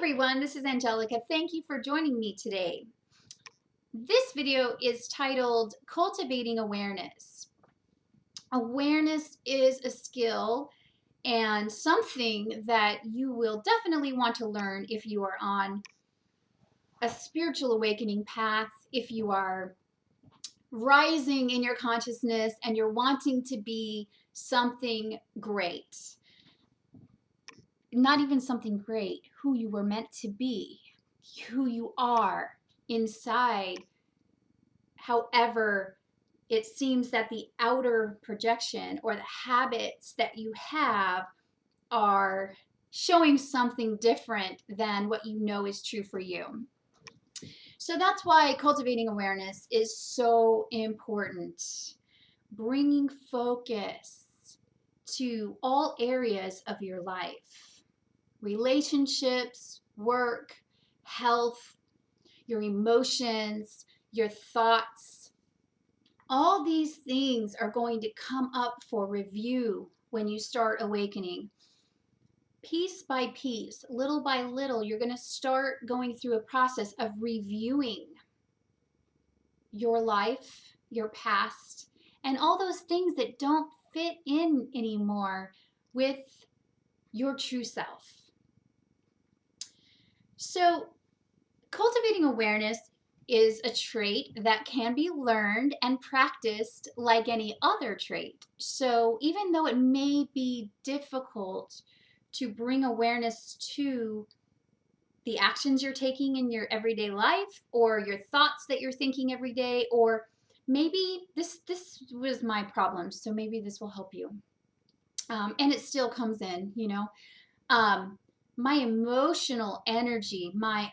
everyone, this is Angelica. Thank you for joining me today. This video is titled Cultivating Awareness. Awareness is a skill and something that you will definitely want to learn if you are on a spiritual awakening path, if you are rising in your consciousness and you're wanting to be something great. Not even something great, who you were meant to be, who you are inside. However, it seems that the outer projection or the habits that you have are showing something different than what you know is true for you. So that's why cultivating awareness is so important. Bringing focus to all areas of your life. Relationships, work, health, your emotions, your thoughts. All these things are going to come up for review when you start awakening. Piece by piece, little by little, you're going to start going through a process of reviewing your life, your past, and all those things that don't fit in anymore with your true self. So, cultivating awareness is a trait that can be learned and practiced like any other trait. So, even though it may be difficult to bring awareness to the actions you're taking in your everyday life or your thoughts that you're thinking every day, or maybe this was my problem, so maybe this will help you. And it still comes in, you know. My emotional energy, my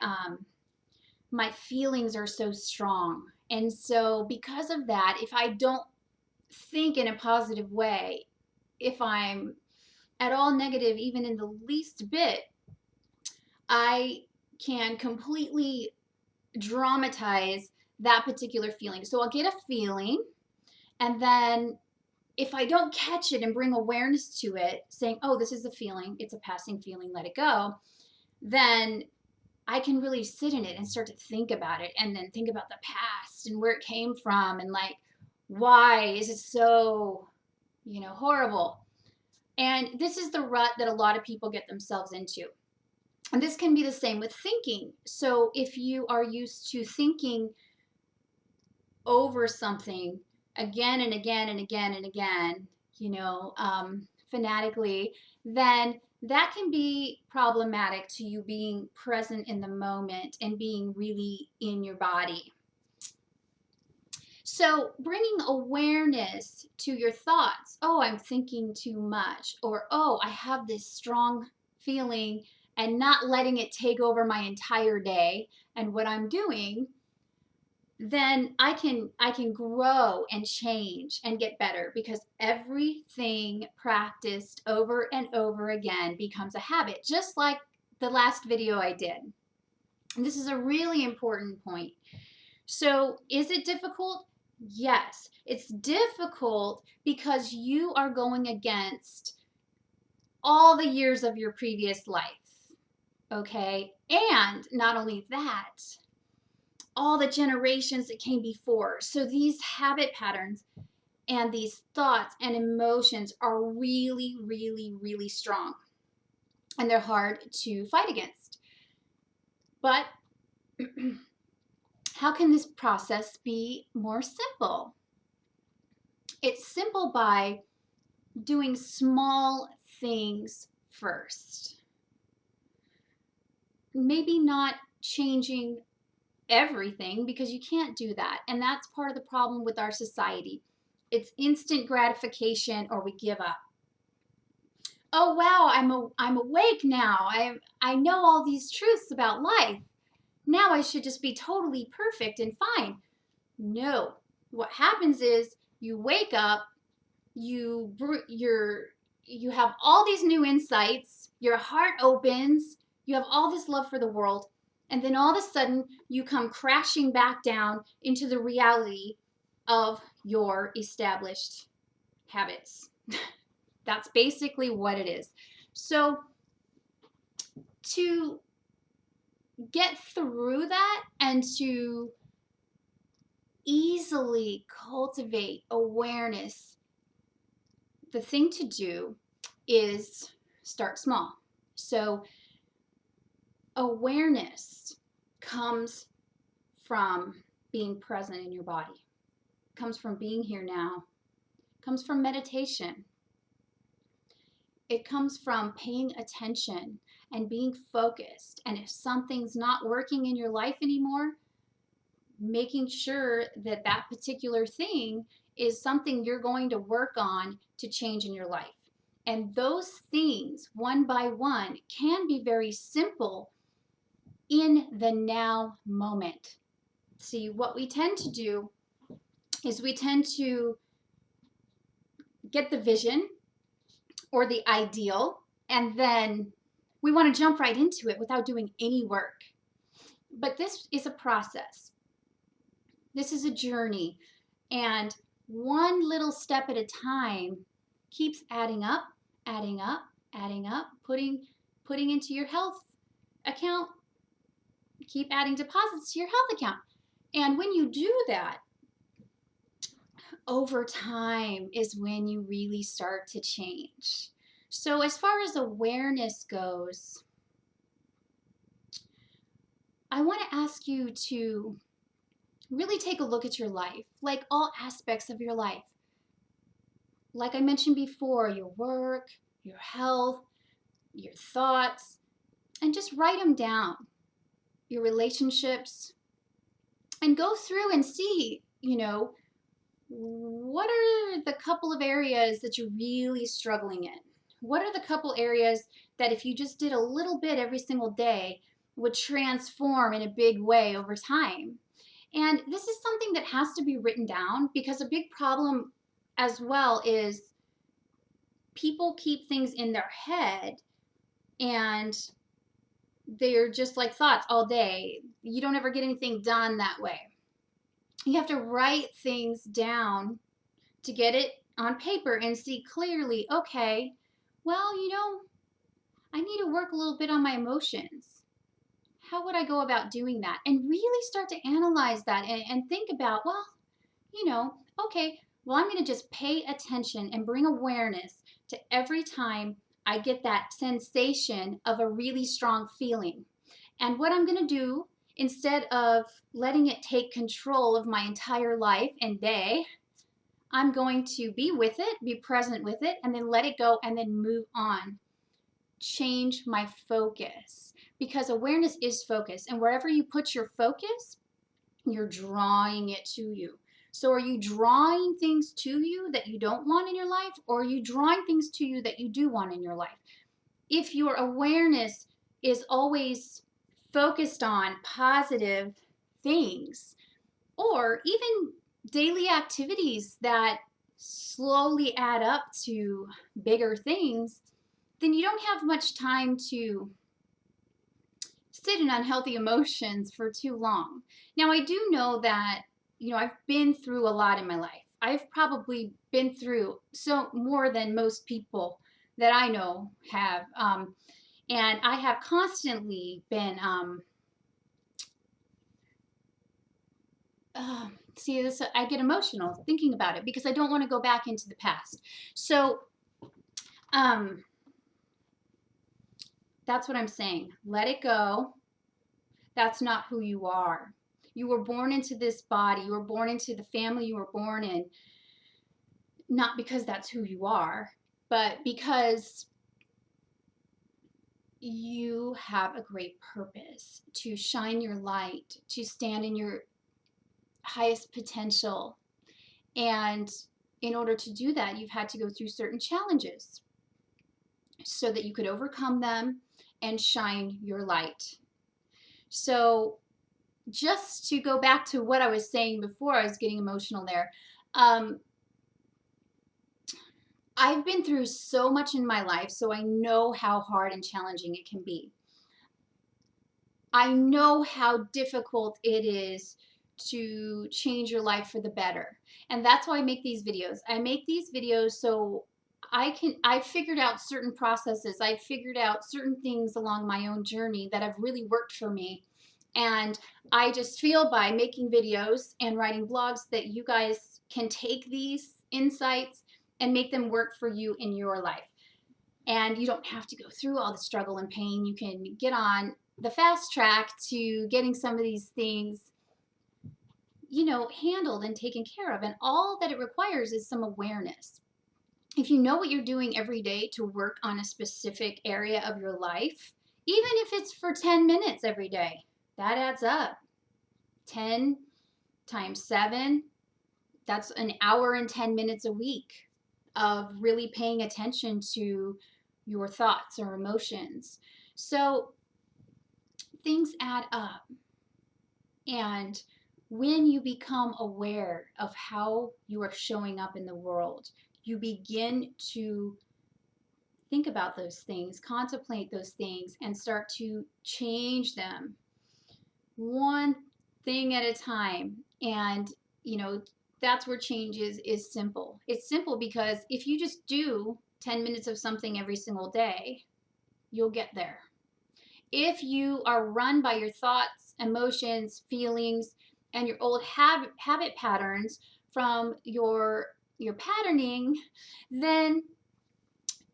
feelings are so strong. And so because of that, if I don't think in a positive way, if I'm at all negative, even in the least bit, I can completely dramatize that particular feeling. So I'll get a feeling, and then if I don't catch it and bring awareness to it, saying, oh, this is a feeling, it's a passing feeling, let it go, then I can really sit in it and start to think about it, and then think about the past and where it came from, and like, why is it so, horrible? And this is the rut that a lot of people get themselves into. And this can be the same with thinking. So if you are used to thinking over something again and again and again and again, fanatically, then that can be problematic to you being present in the moment and being really in your body. So bringing awareness to your thoughts. Oh, I'm thinking too much. Or, oh, I have this strong feeling, and not letting it take over my entire day and what I'm doing, then I can grow and change and get better, because everything practiced over and over again becomes a habit, just like the last video I did. And this is a really important point. So is it difficult? Yes, it's difficult because you are going against all the years of your previous life, okay? And not only that, all the generations that came before. So these habit patterns and these thoughts and emotions are really, really, really strong. And they're hard to fight against. But how can this process be more simple? It's simple by doing small things first. Maybe not changing everything, because you can't do that. And that's part of the problem with our society. It's instant gratification, or we give up. Oh wow, I'm awake now. I know all these truths about life. Now I should just be totally perfect and fine. No. What happens is you wake up, you have all these new insights, your heart opens, you have all this love for the world, and then all of a sudden you come crashing back down into the reality of your established habits. That's basically what it is. So to get through that and to easily cultivate awareness, the thing to do is start small. So awareness comes from being present in your body, comes from being here now, comes from meditation. It comes from paying attention and being focused. And if something's not working in your life anymore, making sure that that particular thing is something you're going to work on to change in your life. And those things, one by one, can be very simple in the now moment. See, what we tend to do is we tend to get the vision or the ideal, and then we want to jump right into it without doing any work. But this is a process. This is a journey. And one little step at a time keeps adding up, adding up, adding up, putting into your health account, keep adding deposits to your health account. And when you do that, over time is when you really start to change. So as far as awareness goes, I want to ask you to really take a look at your life, like all aspects of your life. Like I mentioned before, your work, your health, your thoughts, and just write them down. Your relationships, and go through and see, what are the couple of areas that you're really struggling in? What are the couple areas that if you just did a little bit every single day would transform in a big way over time? And this is something that has to be written down, because a big problem as well is people keep things in their head and they're just like thoughts all day. You don't ever get anything done that way. You have to write things down to get it on paper and see clearly, okay, well, I need to work a little bit on my emotions. How would I go about doing that? And really start to analyze that and think about, well, okay, well, I'm going to just pay attention and bring awareness to every time I get that sensation of a really strong feeling. And what I'm going to do, instead of letting it take control of my entire life and day, I'm going to be with it, be present with it, and then let it go and then move on. Change my focus, because awareness is focus. And wherever you put your focus, you're drawing it to you. So are you drawing things to you that you don't want in your life, or are you drawing things to you that you do want in your life? If your awareness is always focused on positive things, or even daily activities that slowly add up to bigger things, then you don't have much time to sit in unhealthy emotions for too long. Now, I do know that, I've been through a lot in my life. I've probably been through so more than most people that I know have. And I have constantly been, see this, I get emotional thinking about it because I don't want to go back into the past. So, that's what I'm saying. Let it go. That's not who you are. You were born into this body. You were born into the family you were born in, not because that's who you are, but because you have a great purpose to shine your light, to stand in your highest potential. And in order to do that, you've had to go through certain challenges so that you could overcome them and shine your light. So just to go back to what I was saying before, I was getting emotional there. I've been through so much in my life, so I know how hard and challenging it can be. I know how difficult it is to change your life for the better. And that's why I make these videos. I make these videos so I figured out certain processes. I figured out certain things along my own journey that have really worked for me. And I just feel by making videos and writing blogs that you guys can take these insights and make them work for you in your life. And you don't have to go through all the struggle and pain. You can get on the fast track to getting some of these things, handled and taken care of. And all that it requires is some awareness. If you know what you're doing every day to work on a specific area of your life, even if it's for 10 minutes every day, that adds up. 10 times 7, that's an hour and 10 minutes a week of really paying attention to your thoughts or emotions. So things add up. And when you become aware of how you are showing up in the world, you begin to think about those things, contemplate those things, and start to change them one thing at a time. And, that's where change is simple. It's simple because if you just do 10 minutes of something every single day, you'll get there. If you are run by your thoughts, emotions, feelings, and your old habit patterns from your patterning, then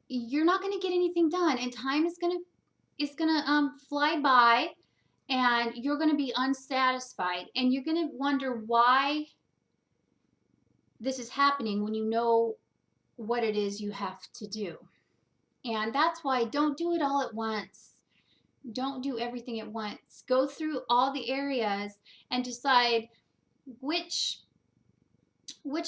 you're not going to get anything done, and time is going to fly by, and you're going to be unsatisfied, and you're going to wonder why this is happening when you know what it is you have to do. And that's why don't do it all at once. Don't do everything at once. Go through all the areas and decide which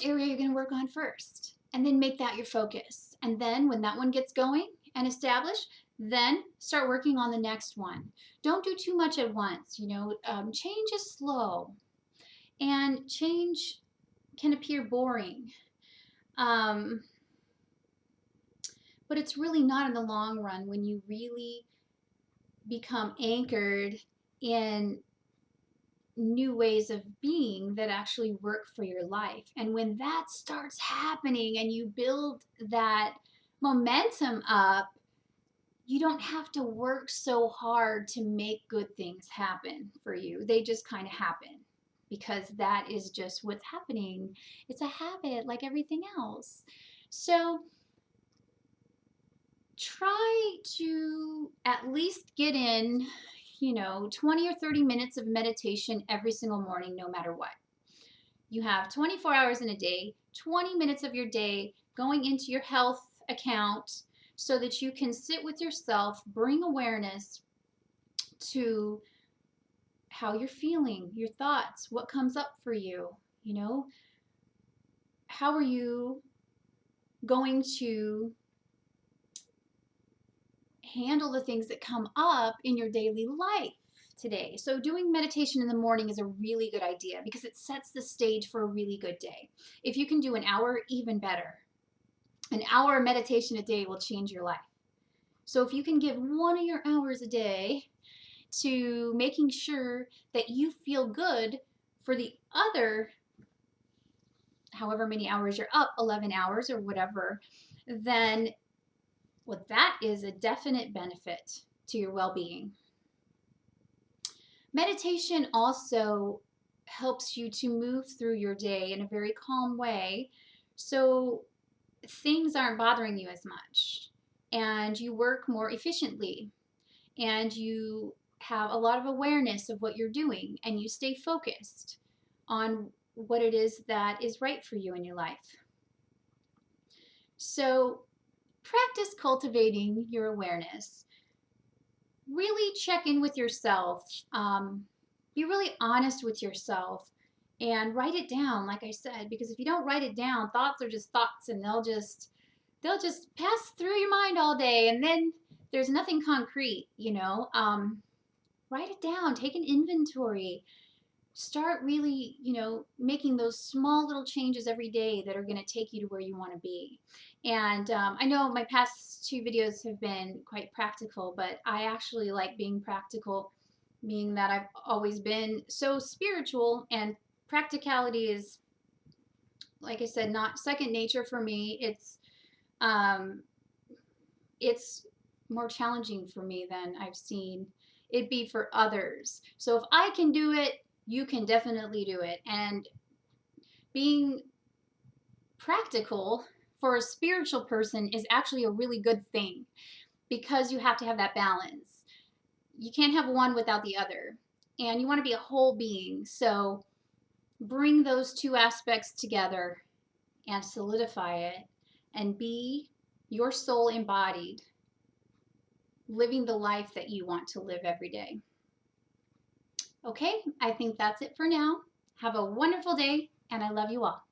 area you're going to work on first, and then make that your focus. And then when that one gets going and established, then start working on the next one. Don't do too much at once. Change is slow, and change can appear boring. But it's really not in the long run when you really become anchored in new ways of being that actually work for your life. And when that starts happening and you build that momentum up, you don't have to work so hard to make good things happen for you. They just kind of happen because that is just what's happening. It's a habit like everything else. So try to at least get in 20 or 30 minutes of meditation every single morning, no matter what. You have 24 hours in a day, 20 minutes of your day going into your health account so that you can sit with yourself, bring awareness to how you're feeling, your thoughts, what comes up for you, how are you going to handle the things that come up in your daily life today. So doing meditation in the morning is a really good idea because it sets the stage for a really good day. If you can do an hour, even better. An hour of meditation a day will change your life. So if you can give one of your hours a day to making sure that you feel good for the other however many hours you're up, 11 hours or whatever, then that is a definite benefit to your well-being. Meditation also helps you to move through your day in a very calm way, so things aren't bothering you as much, and you work more efficiently, and you have a lot of awareness of what you're doing, and you stay focused on what it is that is right for you in your life. So practice cultivating your awareness. Really check in with yourself. Be really honest with yourself and write it down, like I said, because if you don't write it down, thoughts are just thoughts, and they'll just pass through your mind all day, and then there's nothing concrete. Write it down, take an inventory. Start really, making those small little changes every day that are going to take you to where you want to be. And I know my past 2 videos have been quite practical, but I actually like being practical, meaning that I've always been so spiritual, and practicality is, like I said, not second nature for me. It's Um, it's more challenging for me than I've seen it be for others. So if I can do it, you can definitely do it. And being practical for a spiritual person is actually a really good thing because you have to have that balance. You can't have one without the other. And you want to be a whole being. So bring those two aspects together and solidify it and be your soul embodied, living the life that you want to live every day. Okay, I think that's it for now. Have a wonderful day, and I love you all.